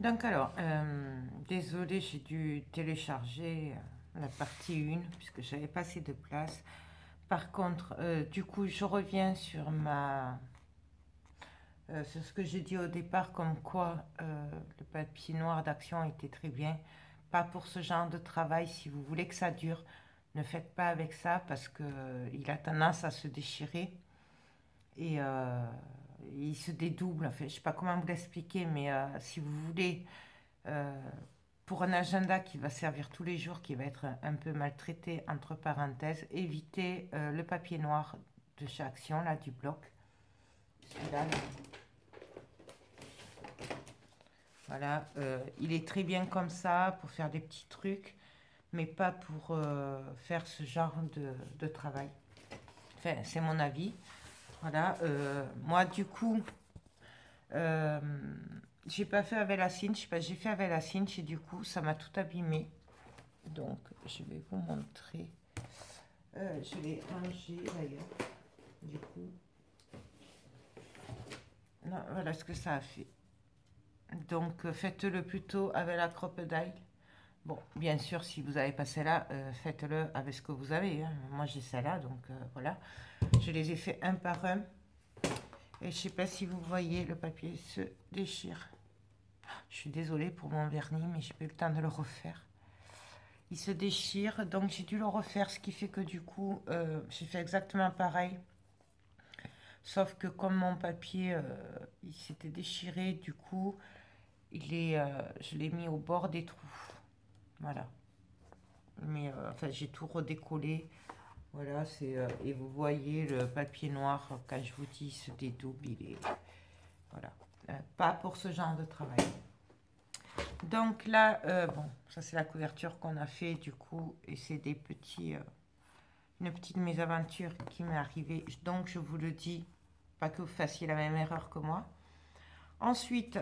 Donc alors, désolée, j'ai dû télécharger la partie 1 puisque j'avais pas assez de place. Par contre, du coup, je reviens sur ce que j'ai dit au départ, comme quoi le papier noir d'action était très bien. Pas pour ce genre de travail. Si vous voulez que ça dure, ne faites pas avec ça parce que il a tendance à se déchirer et il se dédouble. Enfin, je sais pas comment vous l'expliquer, mais si vous voulez euh, pour un agenda qui va servir tous les jours, qui va être un peu maltraité, entre parenthèses, évitez le papier noir de chez Action, là, du bloc. Celui-là, là. Voilà, il est très bien comme ça pour faire des petits trucs, mais pas pour faire ce genre de travail. Enfin, c'est mon avis. Voilà, moi, du coup, euh, j'ai pas fait avec la cinch, parce que j'ai fait avec la cinch et du coup, ça m'a tout abîmé. Donc, je vais vous montrer. Je l'ai rangé d'ailleurs. Du coup, non, voilà ce que ça a fait. Donc, faites-le plutôt avec la crocodile. Bon, bien sûr, si vous avez pas celle-là, faites-le avec ce que vous avez, hein. Moi, j'ai celle-là, donc voilà. Je les ai fait un par un. Et je sais pas si vous voyez, le papier se déchire. Je suis désolée pour mon vernis, mais j'ai pas eu le temps de le refaire. Il se déchire, donc j'ai dû le refaire, ce qui fait que du coup, j'ai fait exactement pareil. Sauf que comme mon papier, il s'était déchiré, du coup, je l'ai mis au bord des trous. Voilà. Mais enfin, j'ai tout redécollé. Voilà, et vous voyez le papier noir, quand je vous dis il se dédouble, il est... Voilà. Pas pour ce genre de travail. Donc là, bon, ça c'est la couverture qu'on a fait du coup, et c'est une petite mésaventure qui m'est arrivée. Donc je vous le dis, pas que vous fassiez la même erreur que moi. Ensuite,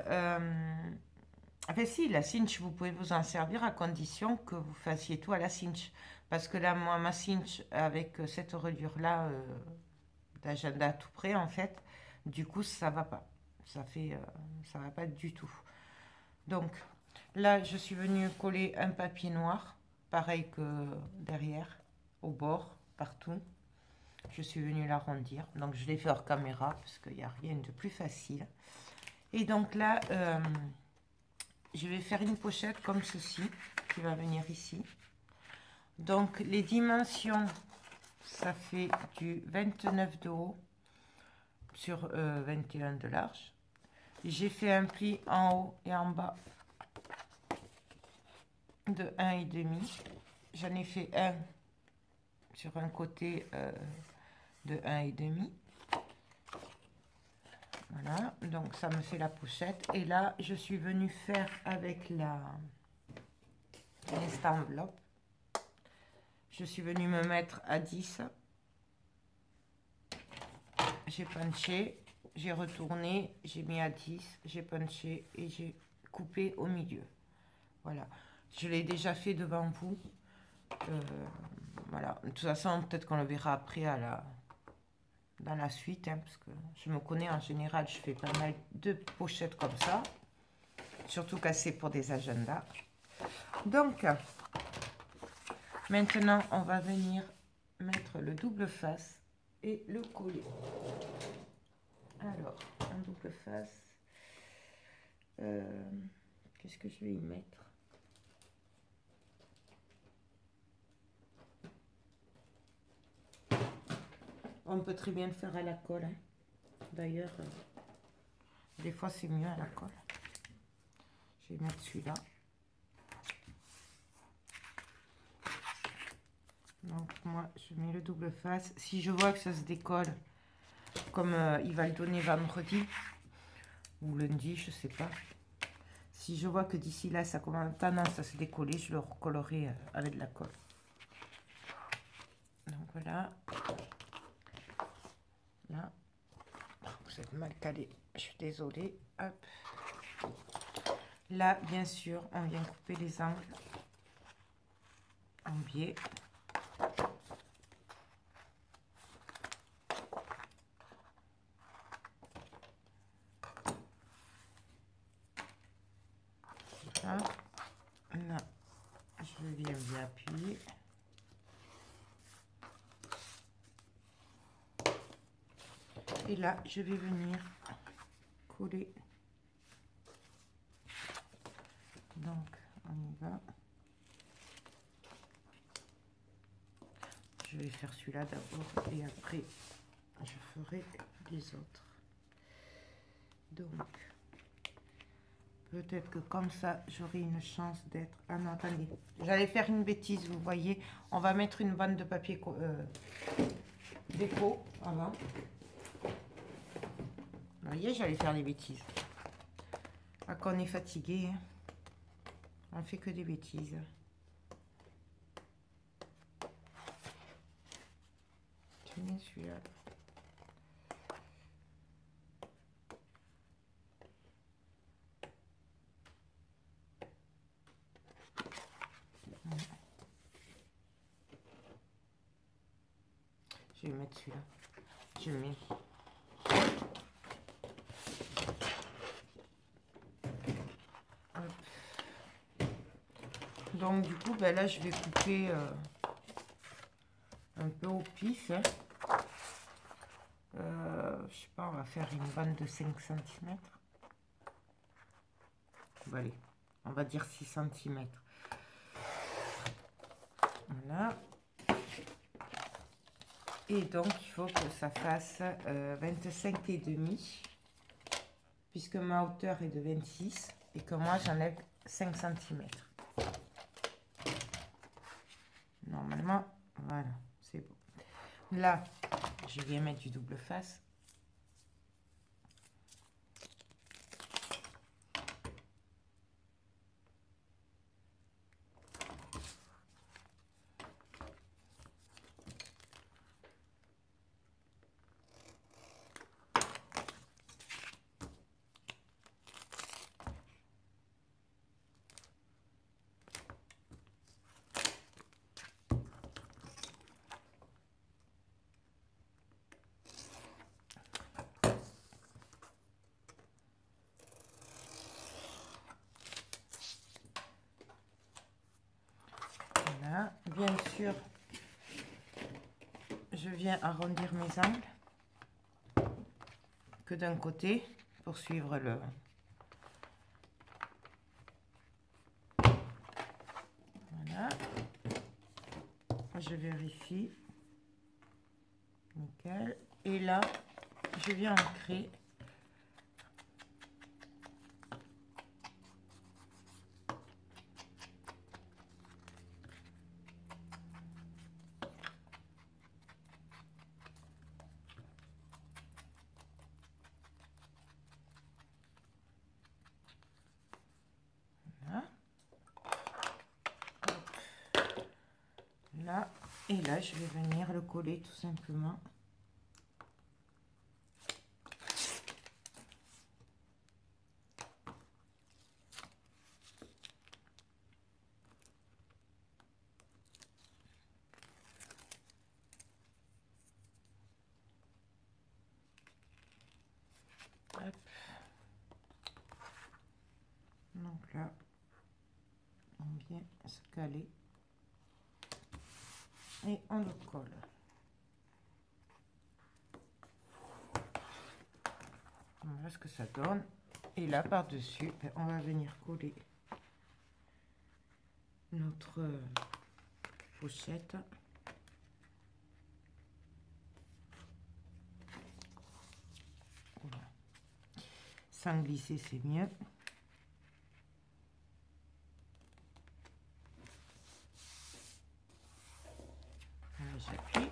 enfin si, la cinch, vous pouvez vous en servir à condition que vous fassiez tout à la cinch. Parce que là, moi, ma cinch, avec cette reliure-là, d'agenda tout près, en fait, du coup, ça va pas. Ça va pas du tout. Donc, là, je suis venue coller un papier noir, pareil que derrière, au bord, partout. Je suis venue l'arrondir. Donc, je l'ai fait hors caméra, parce qu'il n'y a rien de plus facile. Et donc là, je vais faire une pochette comme ceci, qui va venir ici. Donc les dimensions, ça fait du 29 de haut sur 21 de large. J'ai fait un pli en haut et en bas de 1,5. J'en ai fait un sur un côté de 1,5. Voilà, donc ça me fait la pochette. Et là, je suis venue faire avec l'insta enveloppe. Je suis venue me mettre à 10. J'ai punché, j'ai retourné, j'ai mis à 10, j'ai punché et j'ai coupé au milieu. Voilà, je l'ai déjà fait devant vous. Voilà, de toute façon, peut-être qu'on le verra après dans la suite, hein, parce que je me connais en général, je fais pas mal de pochettes comme ça, surtout quand c'est pour des agendas. Donc, maintenant, on va venir mettre le double face et le coller. Alors, un double face. Qu'est-ce que je vais y mettre? On peut très bien le faire à la colle, hein. D'ailleurs, des fois c'est mieux à la colle. Je vais mettre celui-là. Donc moi, je mets le double face. Si je vois que ça se décolle, comme il va le donner vendredi ou lundi, je sais pas. Si je vois que d'ici là, ça commence tendance à se décoller, je le recollerai avec de la colle. Donc voilà. Là. Vous êtes mal calé. Je suis désolée. Hop. Là, bien sûr, on vient couper les angles en biais. Et là, je vais venir coller. Donc, on y va. Je vais faire celui-là d'abord et après, je ferai les autres. Donc, peut-être que comme ça, j'aurai une chance d'être... Ah non, attendez. J'allais faire une bêtise, vous voyez. On va mettre une bande de papier déco avant. Vous voyez, j'allais faire des bêtises. Ah, quand on est fatigué, hein, on fait que des bêtises. J'aime bien celui-là. Je vais mettre celui-là. Je le mets. Donc du coup, ben là, je vais couper un peu au pif. Hein. Je sais pas, on va faire une bande de 5 cm. Bon, allez, on va dire 6 cm. Voilà. Et donc, il faut que ça fasse 25,5, puisque ma hauteur est de 26 et que moi, j'enlève 5 cm. Normalement, voilà, c'est bon. Là, je viens mettre du double face. Voilà, bien sûr, je viens arrondir mes angles que d'un côté pour suivre le... Voilà, je vérifie, nickel, et là, je viens ancrer. Là, et là, je vais venir le coller tout simplement. Hop. Donc là, on vient se caler et on le colle. Voilà ce que ça donne. Et là, par-dessus, on va venir coller notre pochette. Voilà. Sans glisser, c'est mieux. Voilà, j'appuie.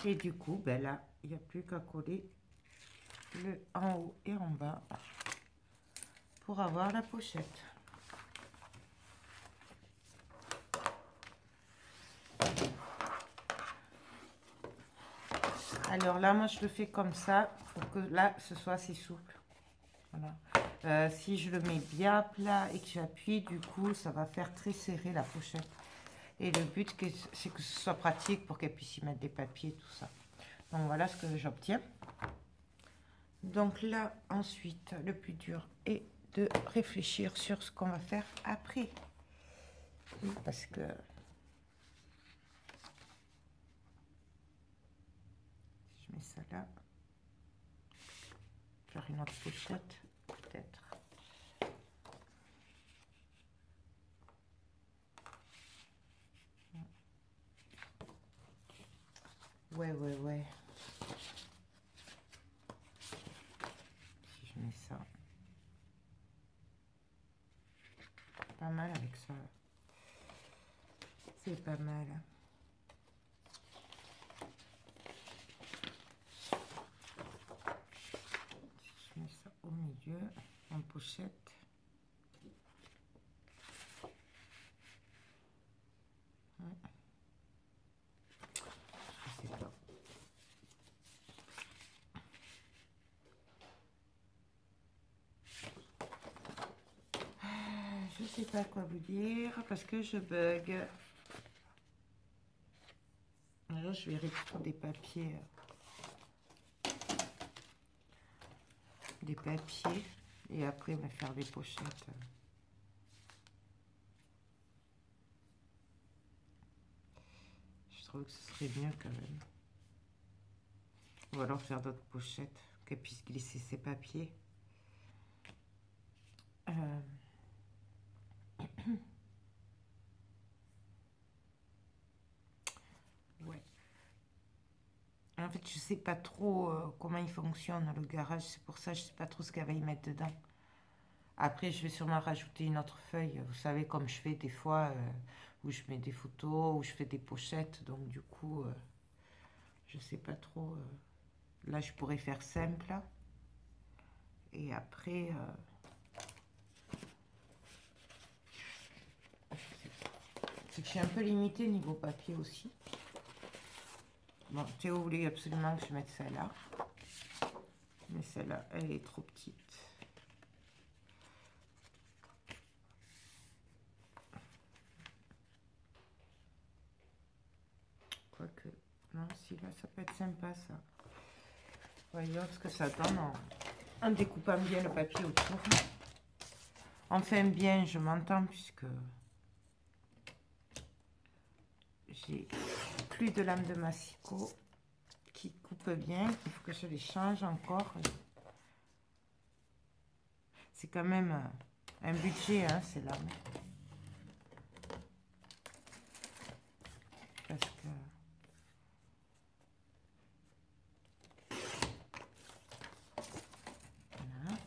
Et du coup, ben là, il n'y a plus qu'à coller le en haut et en bas pour avoir la pochette. Alors là, moi, je le fais comme ça pour que là, ce soit assez souple. Voilà. Si je le mets bien plat et que j'appuie, du coup, ça va faire très serré la pochette. Et le but, c'est que ce soit pratique pour qu'elle puisse y mettre des papiers, tout ça. Donc voilà ce que j'obtiens. Donc là, ensuite, le plus dur est de réfléchir sur ce qu'on va faire après. Oui, parce que Je mets ça là. Faire une autre pochette, peut-être. Ouais. Si je mets ça. Pas mal avec ça. C'est pas mal. Si je mets ça au milieu, en pochette. Je sais pas. Je sais pas quoi vous dire parce que je bug. Alors je vais récupérer des papiers. Et après on va faire des pochettes. Je trouve que ce serait mieux quand même. Ou alors faire d'autres pochettes qu'elle puisse glisser ses papiers. Ouais. En fait, je sais pas trop comment il fonctionne le garage. C'est pour ça que je sais pas trop ce qu'elle va y mettre dedans. Après, je vais sûrement rajouter une autre feuille. Vous savez, comme je fais des fois, où je mets des photos, où je fais des pochettes. Donc, du coup, je sais pas trop. Là, je pourrais faire simple. Et après, c'est que je suis un peu limitée niveau papier aussi. Bon, Théo voulait absolument que je mette celle-là. Mais celle-là, elle est trop petite. Quoique, non, si là, ça peut être sympa, ça. Voyons ce que ça donne en découpant bien le papier autour. Enfin, bien, je m'entends, puisque j'ai plus de lame de massicot qui coupe bien. Il faut que je les change encore. C'est quand même un budget, hein, ces lames. Parce que... Voilà.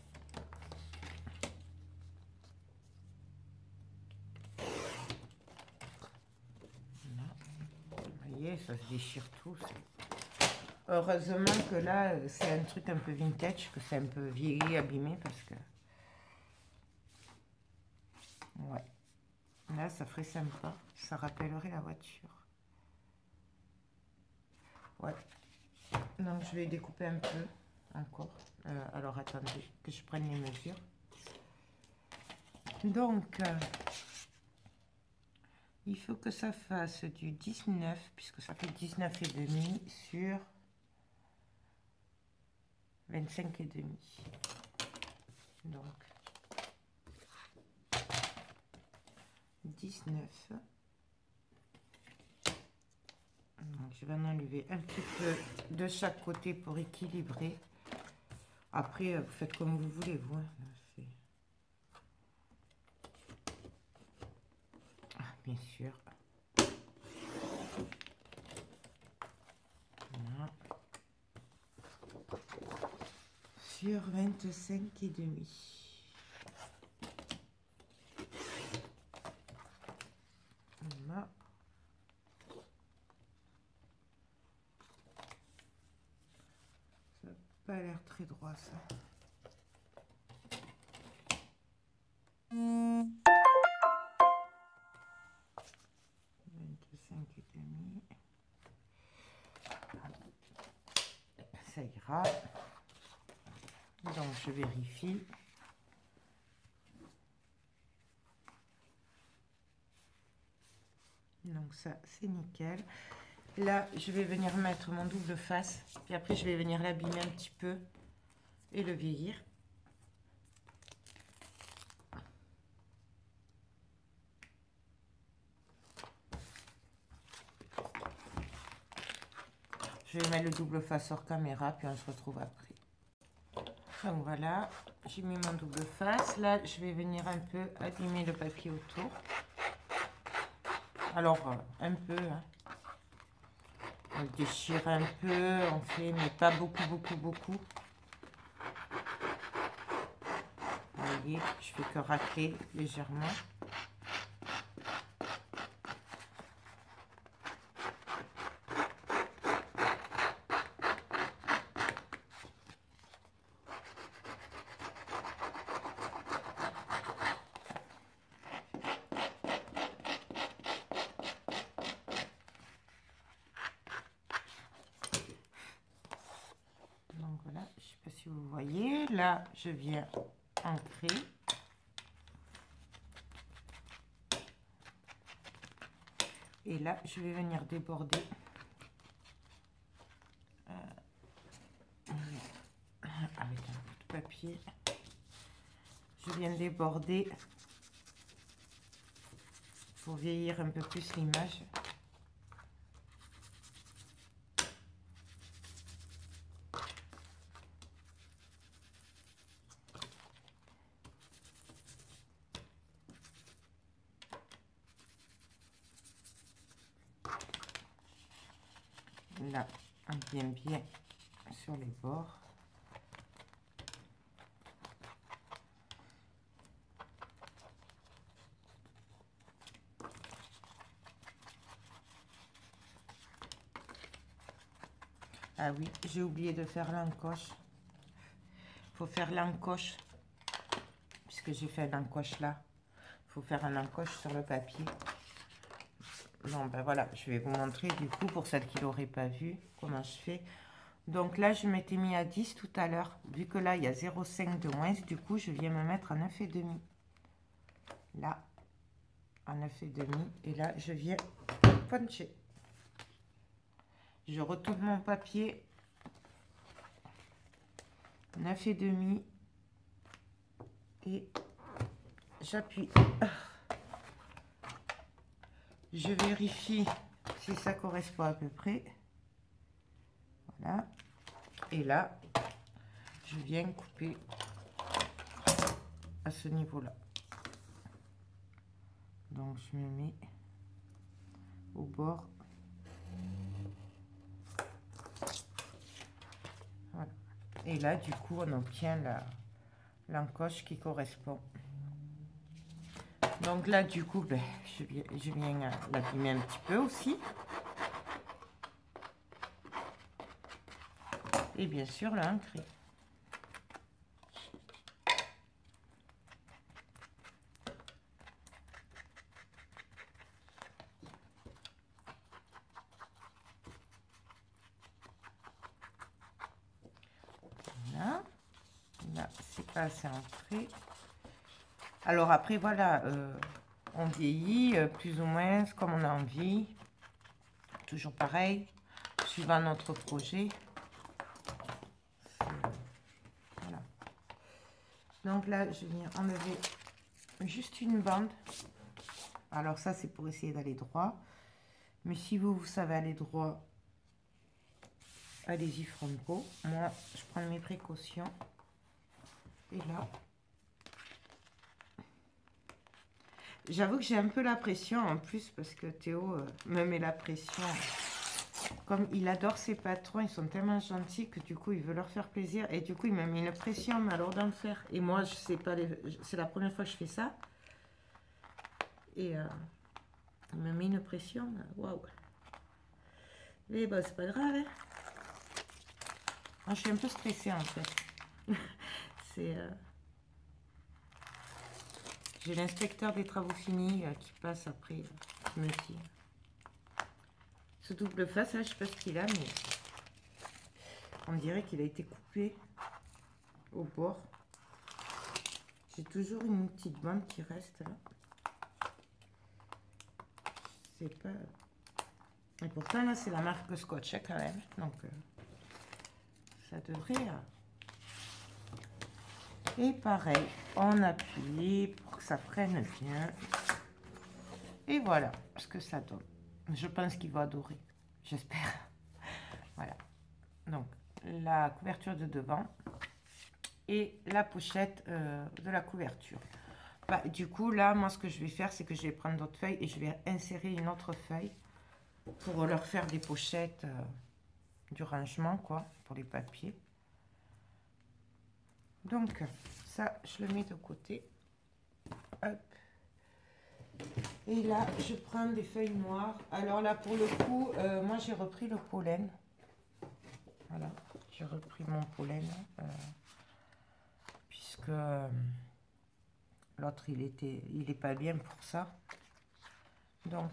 Voilà. Vous voyez, ça se déchire tout. Heureusement que là, c'est un truc un peu vintage, que c'est un peu vieilli, abîmé, parce que... Ouais. Là, ça ferait sympa. Ça rappellerait la voiture. Ouais. Donc, je vais découper un peu encore. Alors, attendez que je prenne les mesures. Donc, il faut que ça fasse du 19, puisque ça fait 19 et demi sur 25 et demi. Donc, 19. Donc, je vais en enlever un petit peu de chaque côté pour équilibrer. Après, vous faites comme vous voulez, vous. Hein. Ah, bien sûr. Voilà. Sur 25 et demi. Voilà. Ça n'a pas l'air très droit, ça. Ça ira. Donc je vérifie. Donc ça c'est nickel. Là je vais venir mettre mon double face. Puis après je vais venir l'abîmer un petit peu et le vieillir. Je vais mettre le double face hors caméra, puis on se retrouve après. Donc voilà, j'ai mis mon double face. Là, je vais venir un peu abîmer le papier autour. Alors, un peu, hein. On déchire un peu, on fait, mais pas beaucoup, beaucoup, beaucoup. Vous voyez, je fais que racler légèrement. Donc voilà, je ne sais pas si vous voyez, là je viens ancrer. Et là, je vais venir déborder avec un bout de papier. Je viens déborder pour vieillir un peu plus l'image. Là, on vient bien sur les bords. Ah oui, j'ai oublié de faire l'encoche. Il faut faire l'encoche, puisque j'ai fait l'encoche là. Il faut faire un encoche sur le papier. Non, ben voilà, je vais vous montrer du coup, pour celles qui ne l'auraient pas vu, comment je fais. Donc là, je m'étais mis à 10 tout à l'heure. Vu que là, il y a 0,5 de moins, du coup, je viens me mettre à 9,5. Là, à 9,5. Et là, je viens puncher. Je retourne mon papier. 9,5. Et j'appuie. Je vérifie si ça correspond à peu près. Voilà. Et là, je viens couper à ce niveau-là. Donc, je me mets au bord. Voilà. Et là, du coup, on obtient l'encoche qui correspond. Donc là, du coup, ben, je viens l'abîmer un petit peu aussi. Et bien sûr, l'ancrer. Voilà. Là, c'est pas assez ancré. Alors après, voilà, on vieillit plus ou moins comme on a envie. Toujours pareil, suivant notre projet. Voilà. Donc là, je viens enlever juste une bande. Alors ça, c'est pour essayer d'aller droit. Mais si vous savez aller droit, allez-y franco. Moi, je prends mes précautions. Et là... J'avoue que j'ai un peu la pression en plus parce que Théo me met la pression. Comme il adore ses patrons, ils sont tellement gentils que du coup il veut leur faire plaisir. Et du coup il me met une pression, mais alors d'en faire. Et moi je sais pas, c'est la première fois que je fais ça. Et il me met une pression, waouh. Mais bon, c'est pas grave. Hein. Moi, je suis un peu stressée en fait. C'est... J'ai l'inspecteur des travaux finis qui passe après, qui me dit. Ce double face, là, je sais pas ce qu'il a, mais on dirait qu'il a été coupé au bord. J'ai toujours une petite bande qui reste là. C'est pas... Et pourtant, là, c'est la marque Scotch, hein, quand même. Donc, ça devrait... Et pareil, on appuie pour que ça prenne bien. Et voilà ce que ça donne. Je pense qu'il va adorer. J'espère. Voilà. Donc, la couverture de devant et la pochette de la couverture. Bah, du coup, là, moi, ce que je vais faire, c'est que je vais prendre d'autres feuilles et je vais insérer une autre feuille pour leur faire des pochettes du rangement, quoi, pour les papiers. Donc, ça, je le mets de côté. Hop. Et là, je prends des feuilles noires. Alors là, pour le coup, moi, j'ai repris le pollen. Voilà, j'ai repris mon pollen. Puisque l'autre, il est pas bien pour ça. Donc,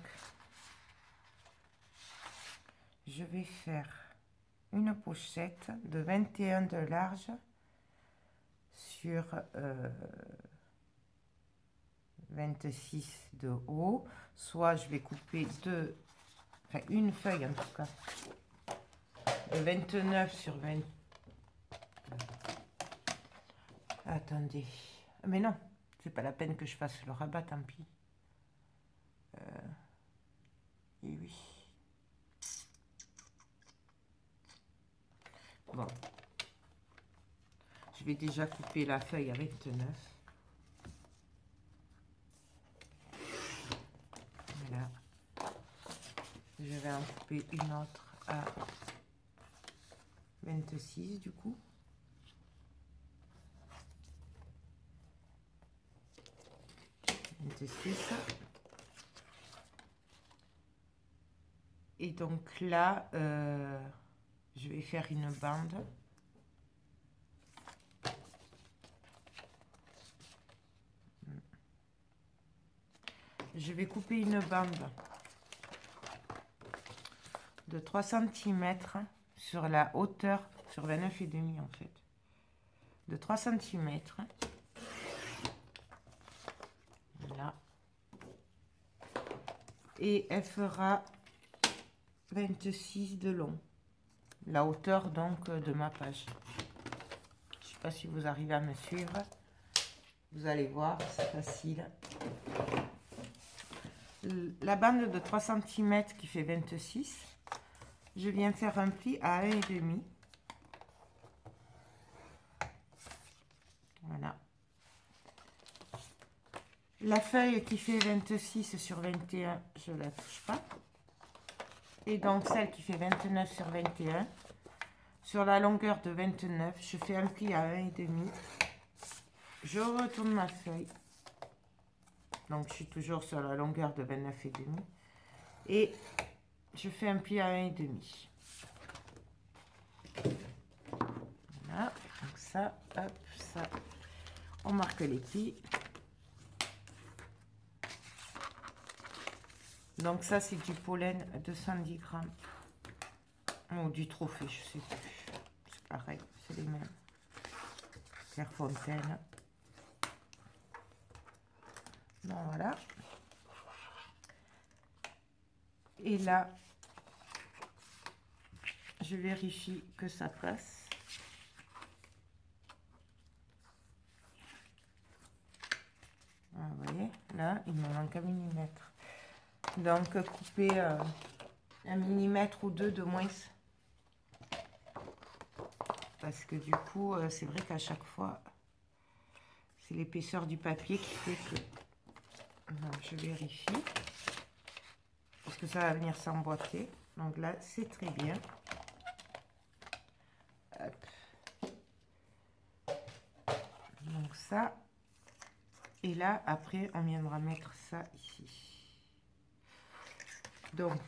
je vais faire une pochette de 21 de large sur 26 de haut. Soit je vais couper une feuille en tout cas, de 29 sur 20. Attendez, mais non, c'est pas la peine que je fasse le rabat, tant pis. Et oui. Bon. Je vais déjà couper la feuille à 29. Voilà. Je vais en couper une autre à 26 du coup. Et donc là, je vais faire une bande. Je vais couper une bande de 3 cm sur la hauteur, sur 29,5 en fait. De 3 cm. Voilà. Et elle fera 26 de long. La hauteur donc de ma page. Je ne sais pas si vous arrivez à me suivre. Vous allez voir, c'est facile. La bande de 3 cm qui fait 26, je viens faire un pli à 1,5. Voilà. La feuille qui fait 26 sur 21, je ne la touche pas. Et donc celle qui fait 29 sur 21, sur la longueur de 29, je fais un pli à 1,5. Je retourne ma feuille. Donc je suis toujours sur la longueur de 29,5. Et je fais un pli à 1,5. Voilà, donc ça, hop, ça, on marque les plis. Donc ça, c'est du pollen à 210 grammes. Ou du trophée, je sais plus. C'est pareil, c'est les mêmes. Clairefontaine. Bon, voilà. Et là, je vérifie que ça passe. Ah, vous voyez, là, il me manque 1 mm. Donc, couper 1 mm ou 2 de moins. Parce que du coup, c'est vrai qu'à chaque fois, c'est l'épaisseur du papier qui fait que... Donc, je vérifie. Parce que ça va venir s'emboîter. Donc là, c'est très bien. Hop. Donc ça. Et là, après, on viendra mettre ça ici. Donc,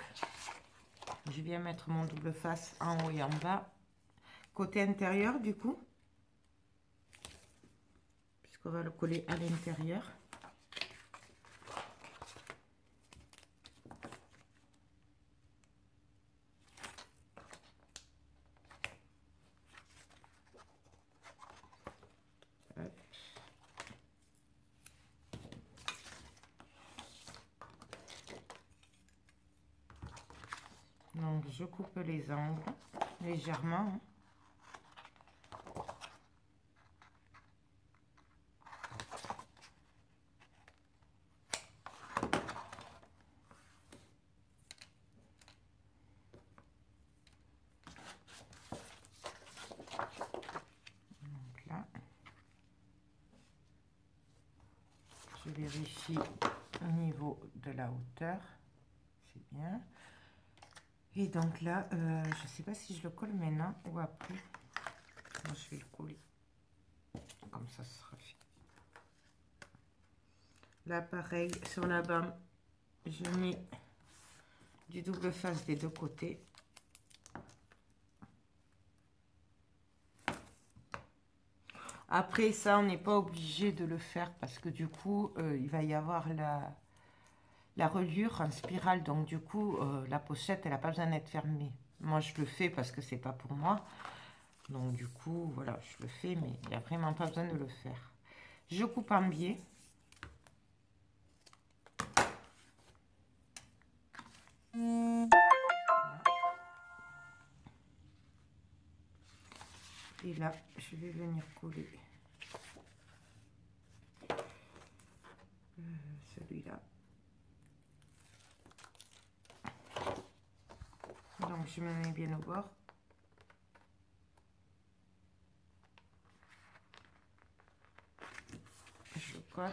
je viens mettre mon double face en haut et en bas. Côté intérieur, du coup. Puisqu'on va le coller à l'intérieur. Donc, je coupe les angles légèrement. vérifie au niveau de la hauteur. C'est bien. Et donc là, je ne sais pas si je le colle maintenant ou après. Moi, je vais le coller. Comme ça, ce sera fait. Là, pareil, sur la bande, je mets du double face des deux côtés. Après, ça, on n'est pas obligé de le faire parce que du coup, il va y avoir la reliure en spirale. Donc, du coup, la pochette, elle n'a pas besoin d'être fermée. Moi, je le fais parce que c'est pas pour moi. Donc, du coup, voilà, je le fais, mais il n'y a vraiment pas besoin de le faire. Je coupe en biais. Et là, je vais venir coller celui-là. Donc, je me mets bien au bord. Je le colle.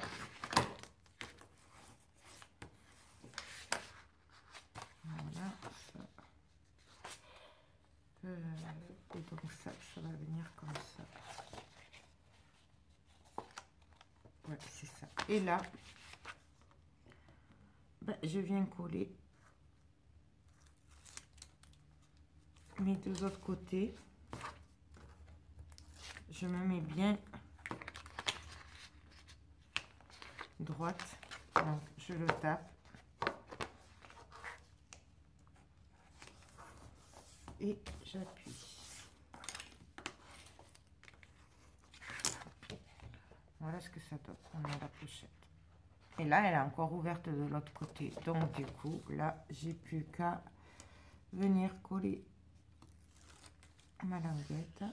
Voilà, ça. Et donc ça va venir comme ça. Ouais, c'est ça. Et là, ben, je viens coller mes deux autres côtés. Je me mets bien droite. Donc, je le tape. Et j'appuie. Voilà ce que ça donne. On a la pochette. Et là, elle est encore ouverte de l'autre côté. Donc, du coup, là, j'ai plus qu'à venir coller ma languette.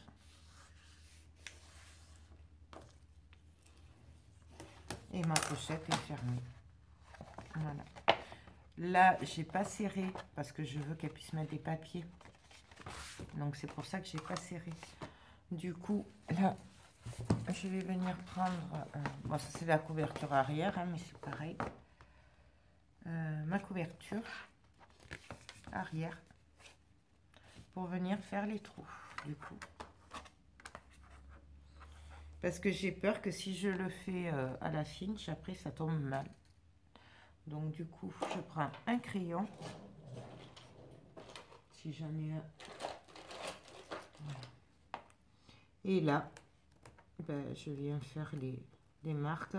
Et ma pochette est fermée. Voilà. Là, j'ai pas serré parce que je veux qu'elle puisse mettre des papiers. Donc, c'est pour ça que j'ai pas serré. Du coup, là, je vais venir prendre... bon, ça, c'est la couverture arrière, hein, mais c'est pareil. Ma couverture arrière pour venir faire les trous, du coup. Parce que j'ai peur que si je le fais à la finche, après, ça tombe mal. Donc, du coup, je prends un crayon. Si j'en ai un. Voilà. Et là, ben, je viens faire les marques.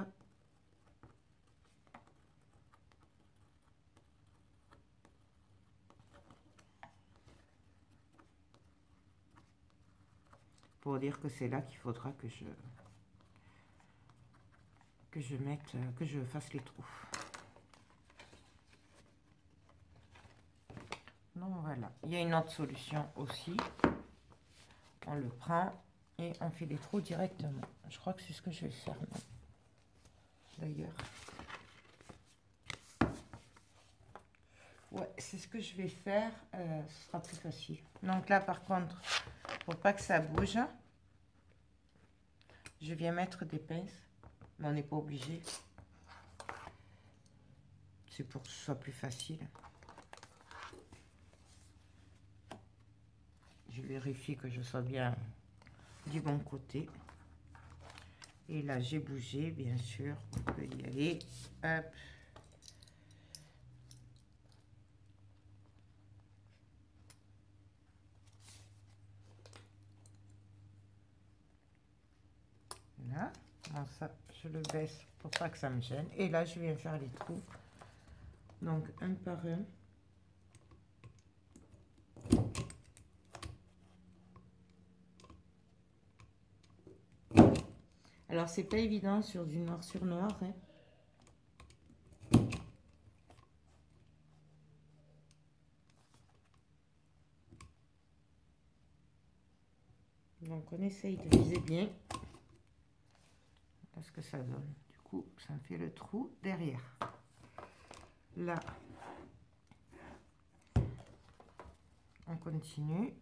Pour dire que c'est là qu'il faudra que je mette, que je fasse les trous. Donc voilà, il y a une autre solution aussi. On le prend et on fait les trous directement. Je crois que c'est ce que je vais faire d'ailleurs. Ouais, c'est ce que je vais faire, ce sera plus facile. Donc là, par contre, pour pas que ça bouge, je viens mettre des pinces, mais on n'est pas obligé. C'est pour que ce soit plus facile. Je vérifie que je sois bien du bon côté. Et là, j'ai bougé, bien sûr. On peut y aller. Hop. Là. Bon, ça, je le baisse pour pas que ça me gêne. Et là, je viens faire les trous. Donc, un par un. Alors, c'est pas évident sur du noir sur noir, hein. Donc, on essaye de viser bien. Voilà ce que ça donne. Du coup, ça me fait le trou derrière. Là, on continue.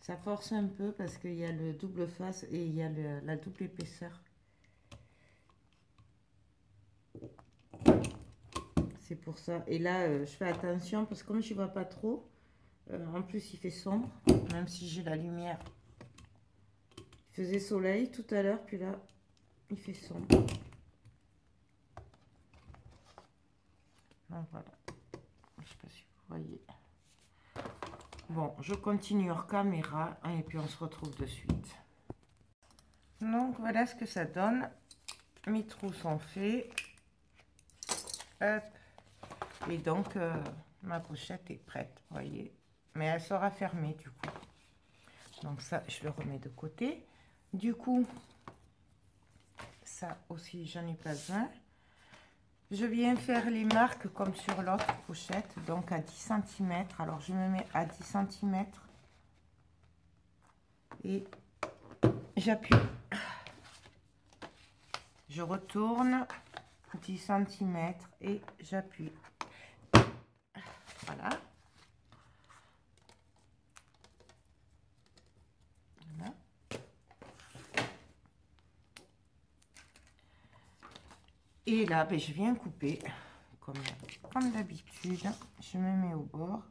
Ça force un peu parce qu'il y a le double face et il y a la double épaisseur. C'est pour ça. Et là, je fais attention parce que comme je ne vois pas trop, en plus il fait sombre, même si j'ai la lumière. Il faisait soleil tout à l'heure, puis là, il fait sombre. Donc voilà. Je ne sais pas si vous voyez. Bon, je continue hors caméra et puis on se retrouve de suite. Donc voilà ce que ça donne. Mes trous sont faits. Hop. Et donc ma pochette est prête, vous voyez. Mais elle sera fermée du coup. Donc ça, je le remets de côté. Du coup, ça aussi, j'en ai pas besoin. Je viens faire les marques comme sur l'autre pochette, donc à 10 cm. Alors, je me mets à 10 cm et j'appuie. Je retourne 10 cm et j'appuie. Voilà. Voilà. Et là, ben, je viens couper comme d'habitude. Je me mets au bord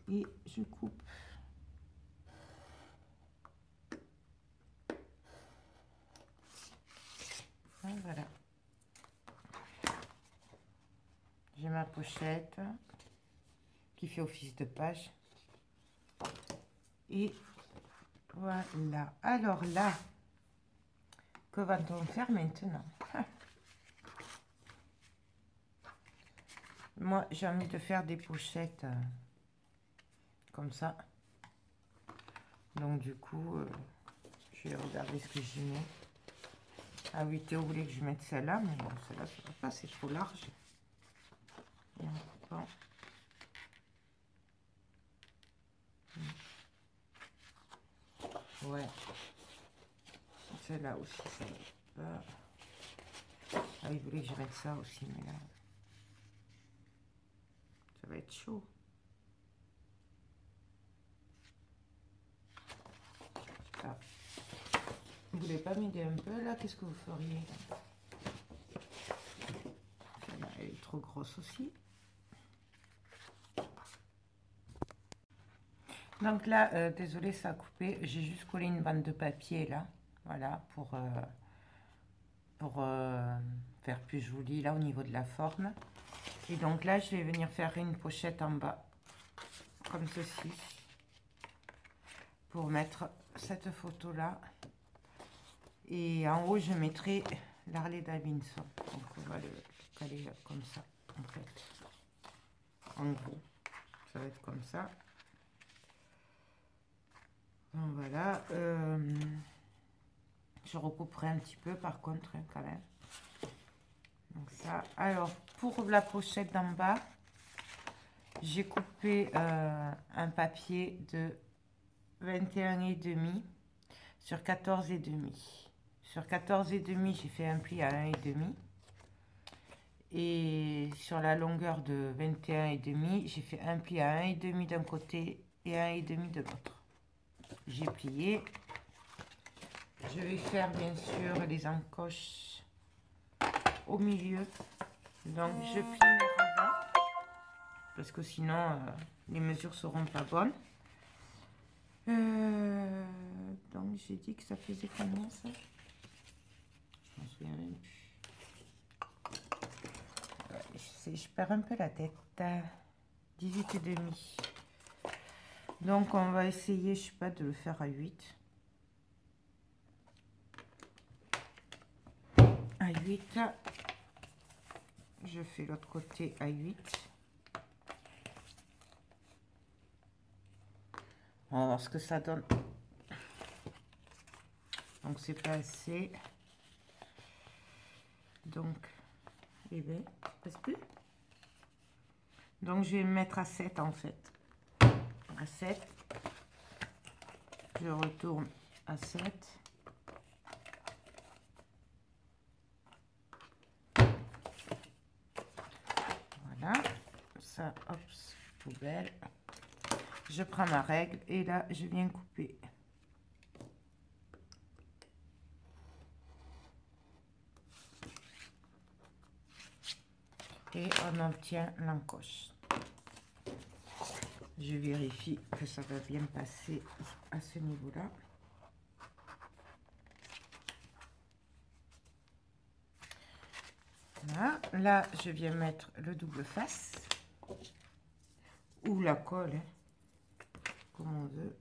et je coupe. Voilà. J'ai ma pochette qui fait office de page. Et voilà. Alors là, que va-t-on faire maintenant? Moi, j'ai envie de faire des pochettes comme ça. Donc, du coup, je vais regarder ce que j'y mets. Ah oui, Théo voulait que je mette celle-là, mais bon, celle-là, ça va pas, c'est trop large. Bon. Ouais. Celle-là aussi, ça va pas. Ah, il voulait que je mette ça aussi, mais là, ça va être chaud. Ah. Vous voulez pas m'aider un peu là? Qu'est-ce que vous feriez? Celle-là, elle est trop grosse aussi. Donc là, désolé, ça a coupé. J'ai juste collé une bande de papier là, voilà, pour faire plus joli là au niveau de la forme. Et donc là, je vais venir faire une pochette en bas, comme ceci, pour mettre cette photo là. Et en haut, je mettrai l'Harley Davidson. Donc on va le caler comme ça, en fait. En gros, ça va être comme ça. Donc voilà. Je recouperai un petit peu par contre, hein, quand même. Donc ça. Alors, pour la pochette d'en bas, j'ai coupé un papier de 21,5 sur 14,5. Sur 14,5, j'ai fait un pli à 1,5. Et sur la longueur de 21,5, j'ai fait un pli à 1,5 d'un côté et 1,5 de l'autre. J'ai plié. Je vais faire bien sûr les encoches au milieu. Donc je plie mes ravins parce que sinon les mesures seront pas bonnes. Donc j'ai dit que ça faisait combien ça? Je m'en souviens même plus. Je perds un peu la tête. 18,5. Donc on va essayer, je sais pas, de le faire à 8. À 8. Je fais l'autre côté à 8. On va voir ce que ça donne. Donc c'est pas assez. Donc, eh bien, ça passe plus. Donc je vais me mettre à 7 en fait. À 7. Je retourne à 7. Voilà. Ça, hop, poubelle. je prends ma règle et là je viens couper. Et on obtient l'encoche. Je vérifie que ça va bien passer à ce niveau-là. Voilà. Là, je viens mettre le double face ou la colle, hein, comme on veut.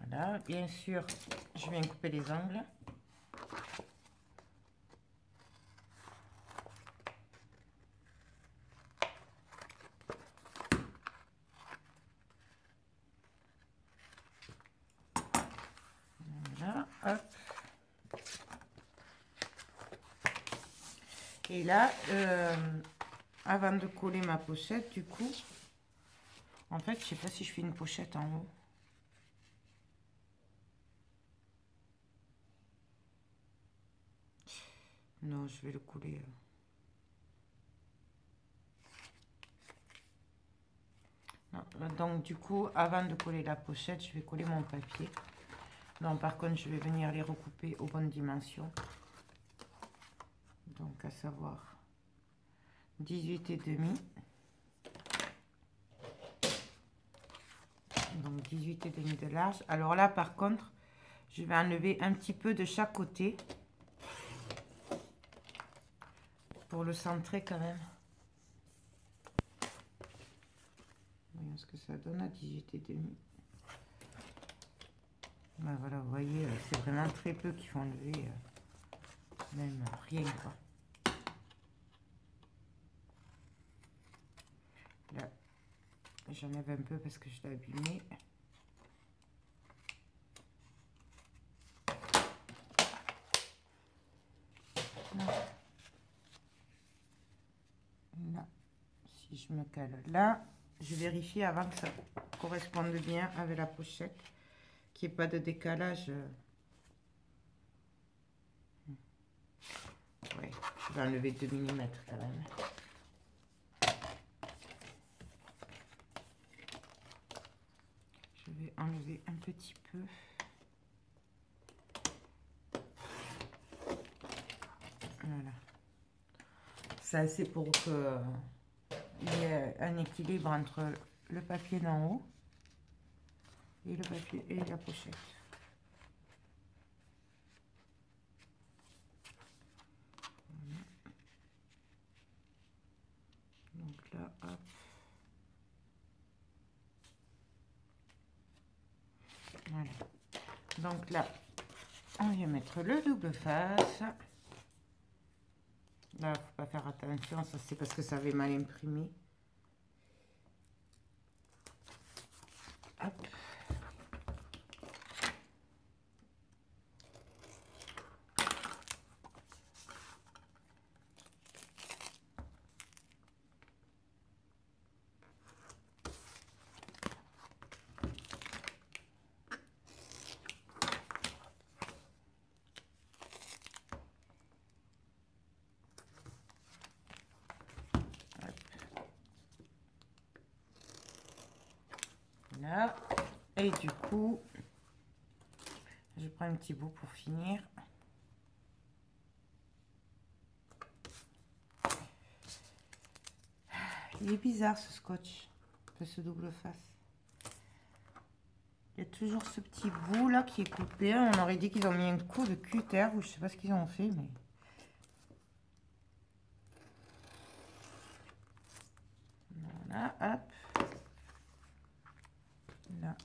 Voilà, bien sûr, je viens couper les angles. Voilà, hop. Et là, avant de coller ma pochette, du coup, en fait, je sais pas si je fais une pochette en haut. Non, je vais le coller. Non, donc, du coup, avant de coller la pochette, je vais coller mon papier. Non, par contre, je vais venir les recouper aux bonnes dimensions. Donc, à savoir 18,5. Donc, 18,5 de large. Alors là, par contre, je vais enlever un petit peu de chaque côté. Pour le centrer quand même. Voyons ce que ça donne à 18,5. Ben voilà, vous voyez, c'est vraiment très peu qui font lever. Même rien, quoi. Là, j'enlève un peu parce que je l'ai abîmé. Là, si je me cale là, je vérifie avant que ça corresponde bien avec la pochette, qu'il n'y ait pas de décalage. Ouais, je vais enlever 2 mm quand même. Je vais enlever un petit peu. Voilà. C'est assez pour que il y ait un équilibre entre le papier d'en haut et le papier et la pochette. Voilà. Donc là, hop. Voilà. Donc là, on vient mettre le double face. Là, faut pas faire attention, ça c'est parce que ça avait mal imprimé. Hop. Là. Et du coup, je prends un petit bout pour finir. Il est bizarre ce scotch de ce double face. Il y a toujours ce petit bout là qui est coupé. On aurait dit qu'ils ont mis un coup de cutter ou je sais pas ce qu'ils ont fait, mais voilà, hop. Là.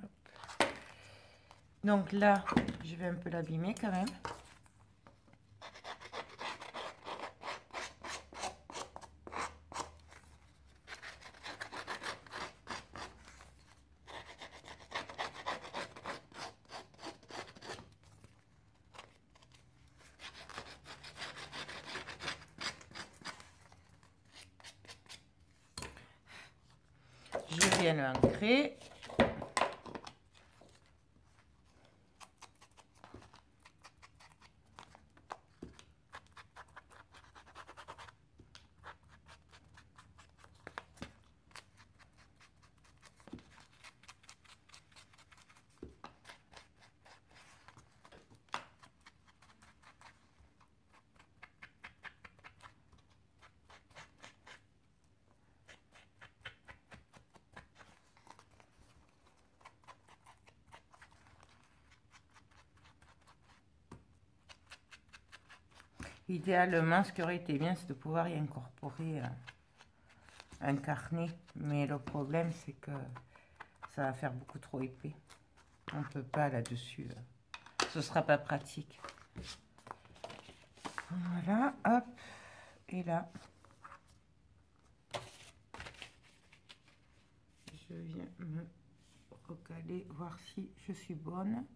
Hop. Donc là, je vais un peu l'abîmer quand même. bien l'ancrer. Idéalement, ce qui aurait été bien, c'est de pouvoir y incorporer un carnet. Mais le problème, c'est que ça va faire beaucoup trop épais. On ne peut pas là-dessus. Ce sera pas pratique. Voilà, hop. Et là, je viens me recaler, voir si je suis bonne.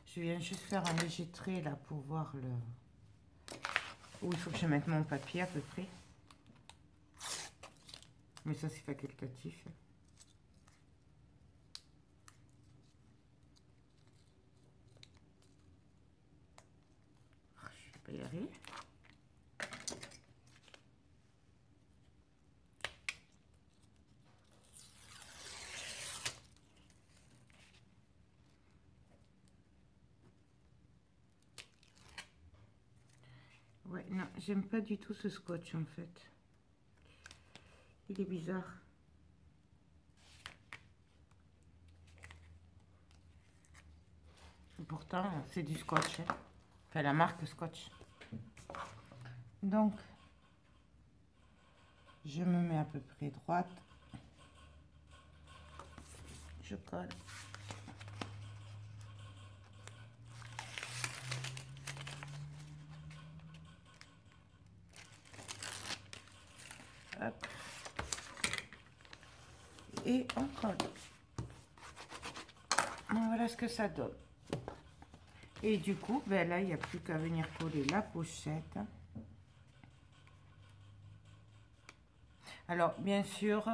Je viens juste faire un léger trait là pour voir le... où il faut que je mette mon papier à peu près. Mais ça c'est facultatif. Je vais pas y arriver. Ouais, non, j'aime pas du tout ce scotch en fait. Il est bizarre. Pourtant, c'est du scotch. Hein. Enfin, la marque Scotch. Donc, je me mets à peu près droite. Je colle. Hop. Et on colle. Voilà ce que ça donne. Et du coup, ben là, il n'y a plus qu'à venir coller la pochette. Alors, bien sûr,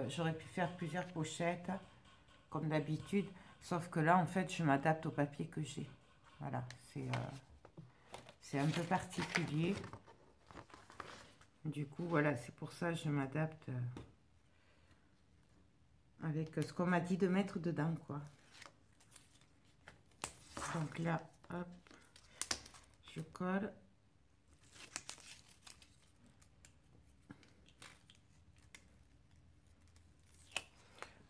j'aurais pu faire plusieurs pochettes, comme d'habitude. Sauf que là, en fait, je m'adapte au papier que j'ai. Voilà, c'est un peu particulier. Du coup, voilà, c'est pour ça que je m'adapte avec ce qu'on m'a dit de mettre dedans, quoi. Donc là, hop, je colle.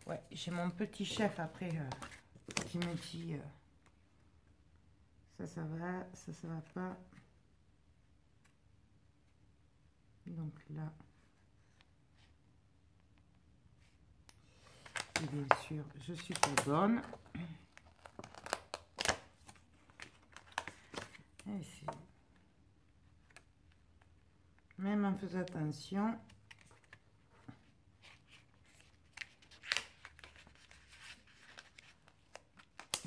Ouais, j'ai mon petit chef après qui me dit ça va, ça va pas. Donc là, et bien sûr, je suis pas bonne. Même en faisant attention.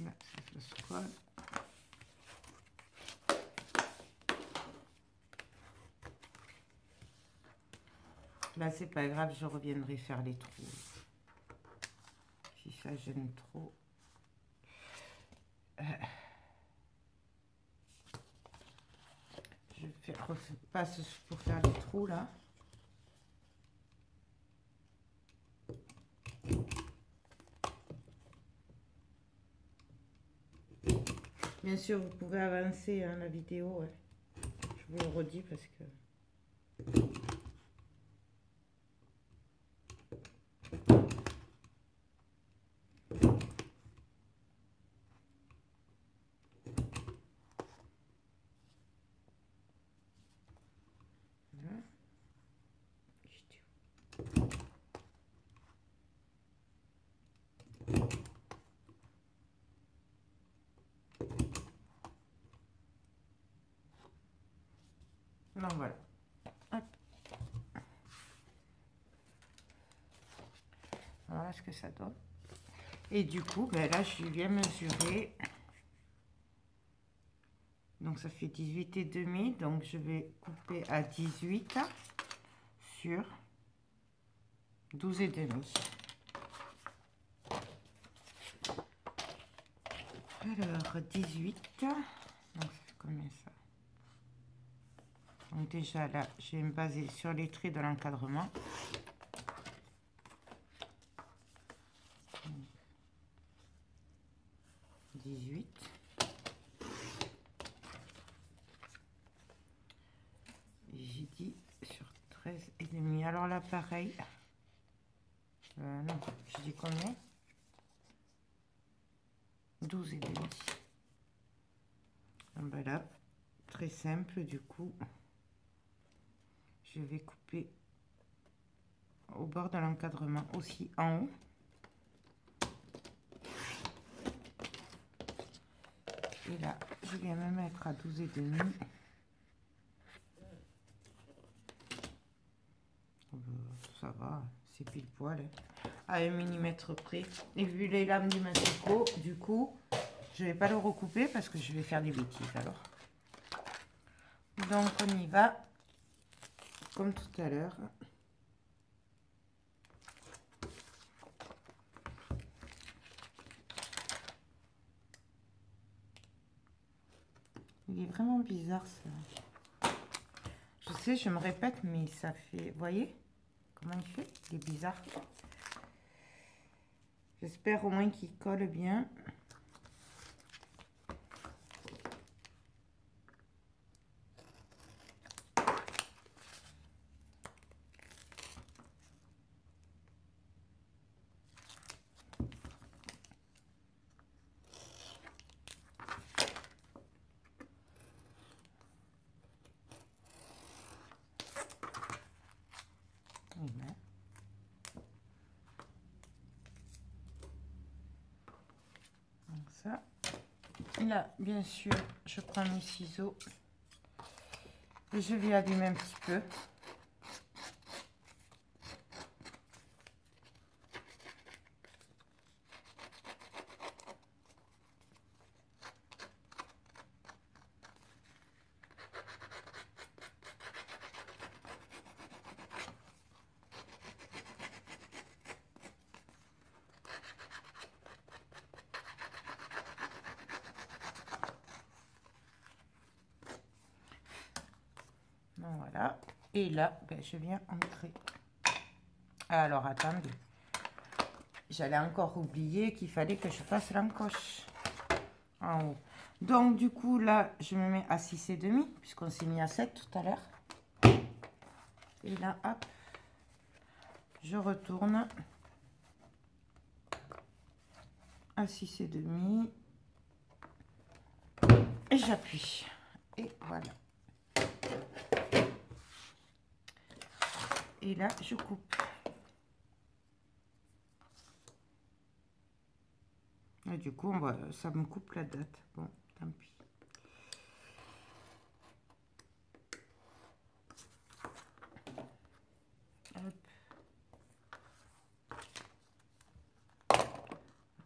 Là, ça se colle. Là, c'est pas grave, je reviendrai faire les trous. Si ça gêne trop. Je passe pour faire les trous là. Bien sûr, vous pouvez avancer hein, la vidéo. Ouais. Je vous le redis parce que... Donc voilà. Hop. Voilà ce que ça donne. Et du coup, ben là, je viens mesurer. Donc ça fait 18,5. Donc je vais couper à 18 sur 12 et demi. Alors, 18. Donc, ça fait combien ça? Donc, déjà là, je vais me baser sur les traits de l'encadrement. 18. J'ai dit sur 13 et demi. Alors là, pareil. Non, je dis combien? 12 et demi. Ben là, très simple, du coup, je vais couper au bord de l'encadrement aussi en haut. Et là, je viens me mettre à 12 et demi. Ça va, c'est pile poil. À 1 mm près. Et vu les lames du Massico, du coup, je vais pas le recouper parce que je vais faire des bêtises alors. Donc on y va comme tout à l'heure. Il est vraiment bizarre ça. Je sais, je me répète, mais ça fait... Vous voyez comment il fait? Il est bizarre. J'espère au moins qu'il colle bien. Ça. Là, bien sûr, je prends mes ciseaux et je vais abîmer un petit peu. Voilà. Et là, ben, je viens entrer. Alors, attendez. J'allais encore oublier qu'il fallait que je fasse l'encoche en haut. Donc, du coup, là, je me mets à 6 et demi, puisqu'on s'est mis à 7 tout à l'heure. Et là, hop, je retourne à 6 et demi. Et j'appuie. Et voilà. Et là, je coupe. Et du coup, ça me coupe la date. Bon, tant pis. Hop.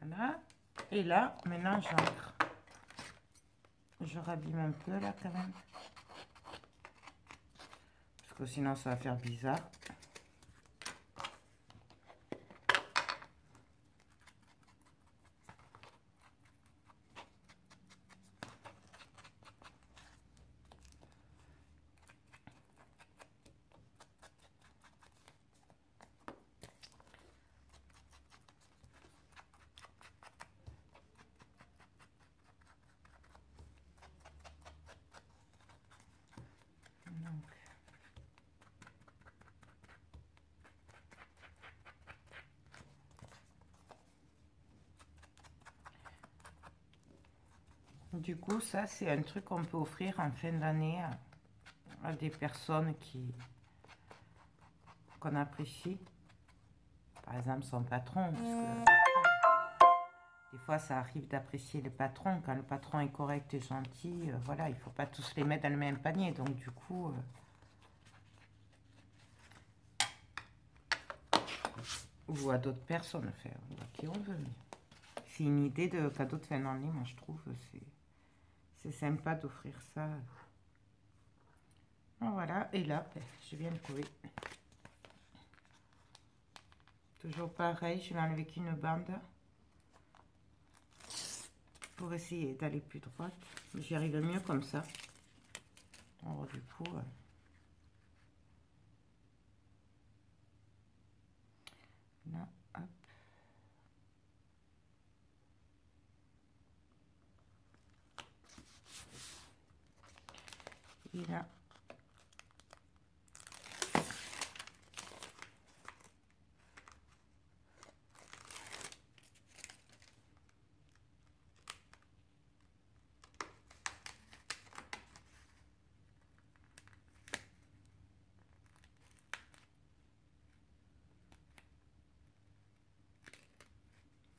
Voilà. Et là, maintenant, j'entre. Je rabîme un peu là quand même. Parce que sinon, ça va faire bizarre. Du coup, ça, c'est un truc qu'on peut offrir en fin d'année à des personnes qu'on apprécie. Par exemple, son patron. Parce que des fois, ça arrive d'apprécier le patron. Quand le patron est correct et gentil, voilà, il ne faut pas tous les mettre dans le même panier. Donc, du coup... ou à d'autres personnes, enfin, ou à qui on veut. C'est une idée de cadeau de fin d'année, moi, je trouve. C'est sympa d'offrir ça. Voilà, et là, je viens de couper. Toujours pareil, je vais enlever qu'une bande pour essayer d'aller plus droite. J'y arrive mieux comme ça. Alors du coup, là, hop. Et là.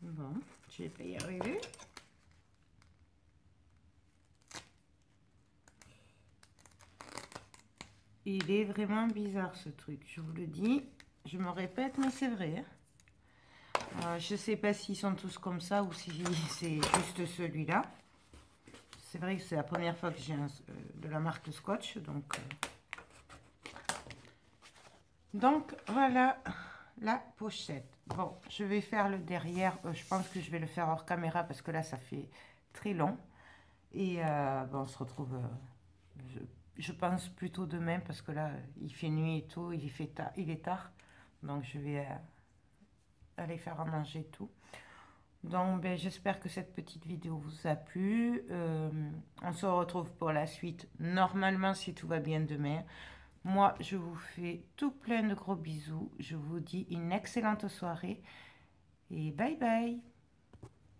Bon, je vais pas y arriver. Il est vraiment bizarre ce truc, je vous le dis. Je me répète, mais c'est vrai. Je sais pas s'ils sont tous comme ça ou si c'est juste celui-là. C'est vrai que c'est la première fois que j'ai de la marque Scotch. Donc voilà la pochette. Bon, je vais faire le derrière. Je pense que je vais le faire hors caméra parce que là, ça fait très long. Et bon, on se retrouve, je pense, plutôt demain parce que là, il fait nuit et tout. Il est tard. Donc, je vais aller faire à manger et tout. Donc, ben, j'espère que cette petite vidéo vous a plu. On se retrouve pour la suite, normalement, si tout va bien demain. Moi, je vous fais tout plein de gros bisous. Je vous dis une excellente soirée et bye bye.